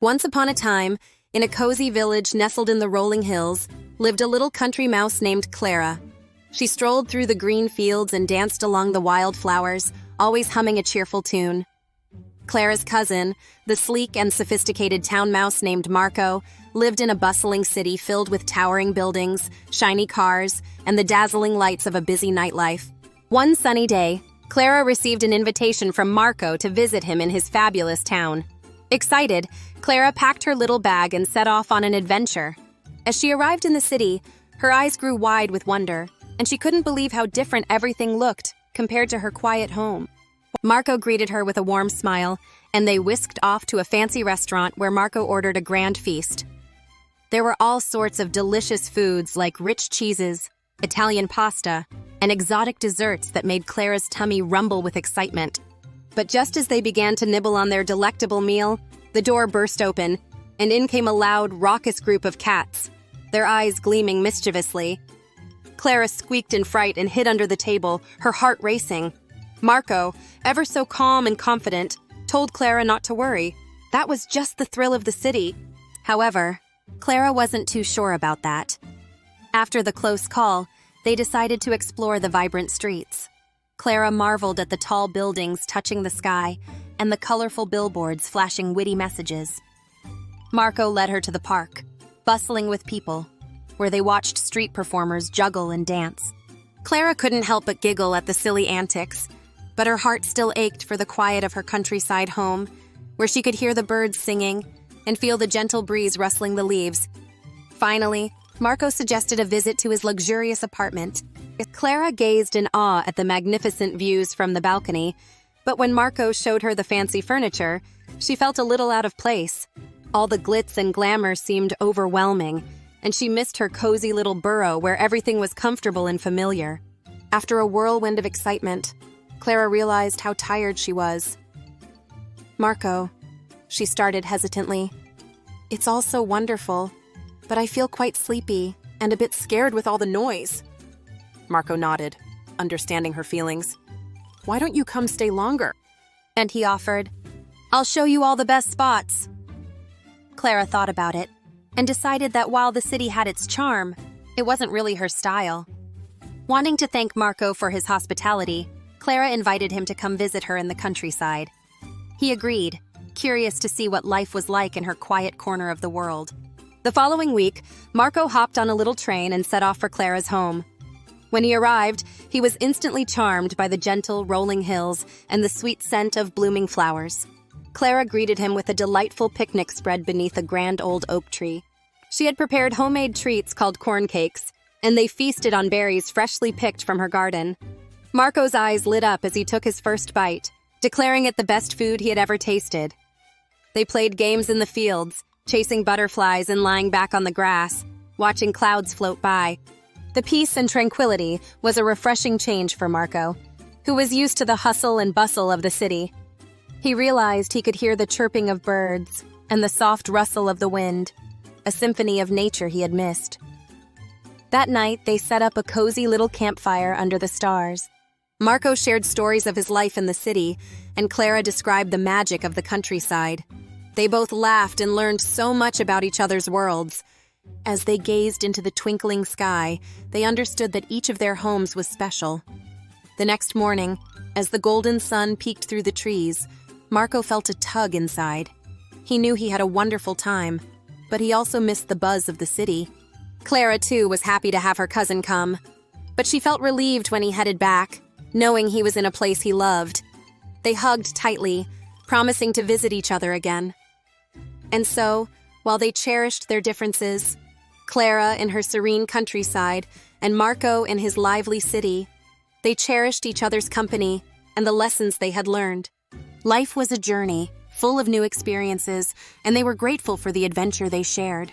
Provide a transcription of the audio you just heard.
Once upon a time, in a cozy village nestled in the rolling hills, lived a little country mouse named Clara. She strolled through the green fields and danced along the wild flowers, always humming a cheerful tune. Clara's cousin, the sleek and sophisticated town mouse named Marco, lived in a bustling city filled with towering buildings, shiny cars, and the dazzling lights of a busy nightlife. One sunny day, Clara received an invitation from Marco to visit him in his fabulous town. Excited, Clara packed her little bag and set off on an adventure. As she arrived in the city, her eyes grew wide with wonder, and she couldn't believe how different everything looked compared to her quiet home. Marco greeted her with a warm smile, and they whisked off to a fancy restaurant where Marco ordered a grand feast. There were all sorts of delicious foods like rich cheeses, Italian pasta, and exotic desserts that made Clara's tummy rumble with excitement. But just as they began to nibble on their delectable meal, the door burst open, and in came a loud, raucous group of cats, their eyes gleaming mischievously. Clara squeaked in fright and hid under the table, her heart racing. Marco, ever so calm and confident, told Clara not to worry. That was just the thrill of the city. However, Clara wasn't too sure about that. After the close call, they decided to explore the vibrant streets. Clara marveled at the tall buildings touching the sky and the colorful billboards flashing witty messages. Marco led her to the park, bustling with people, where they watched street performers juggle and dance. Clara couldn't help but giggle at the silly antics, but her heart still ached for the quiet of her countryside home, where she could hear the birds singing and feel the gentle breeze rustling the leaves. Finally, Marco suggested a visit to his luxurious apartment. Clara gazed in awe at the magnificent views from the balcony, but when Marco showed her the fancy furniture, she felt a little out of place. All the glitz and glamour seemed overwhelming, and she missed her cozy little burrow where everything was comfortable and familiar. After a whirlwind of excitement, Clara realized how tired she was. "Marco," she started hesitantly, "it's all so wonderful, but I feel quite sleepy and a bit scared with all the noise." Marco nodded, understanding her feelings. "Why don't you come stay longer?" And he offered, "I'll show you all the best spots." Clara thought about it and decided that while the city had its charm, it wasn't really her style. Wanting to thank Marco for his hospitality, Clara invited him to come visit her in the countryside. He agreed, curious to see what life was like in her quiet corner of the world. The following week, Marco hopped on a little train and set off for Clara's home. When he arrived, he was instantly charmed by the gentle, rolling hills and the sweet scent of blooming flowers. Clara greeted him with a delightful picnic spread beneath a grand old oak tree. She had prepared homemade treats called corn cakes, and they feasted on berries freshly picked from her garden. Marco's eyes lit up as he took his first bite, declaring it the best food he had ever tasted. They played games in the fields, chasing butterflies and lying back on the grass, watching clouds float by. The peace and tranquility was a refreshing change for Marco, who was used to the hustle and bustle of the city. He realized he could hear the chirping of birds and the soft rustle of the wind, a symphony of nature he had missed. That night, they set up a cozy little campfire under the stars. Marco shared stories of his life in the city, and Clara described the magic of the countryside. They both laughed and learned so much about each other's worlds. As they gazed into the twinkling sky, they understood that each of their homes was special. The next morning, as the golden sun peeked through the trees, Marco felt a tug inside. He knew he had a wonderful time, but he also missed the buzz of the city. Clara, too, was happy to have her cousin come, but she felt relieved when he headed back, knowing he was in a place he loved. They hugged tightly, promising to visit each other again. And so, while they cherished their differences, Clara in her serene countryside and Marco in his lively city, they cherished each other's company and the lessons they had learned. Life was a journey, full of new experiences, and they were grateful for the adventure they shared.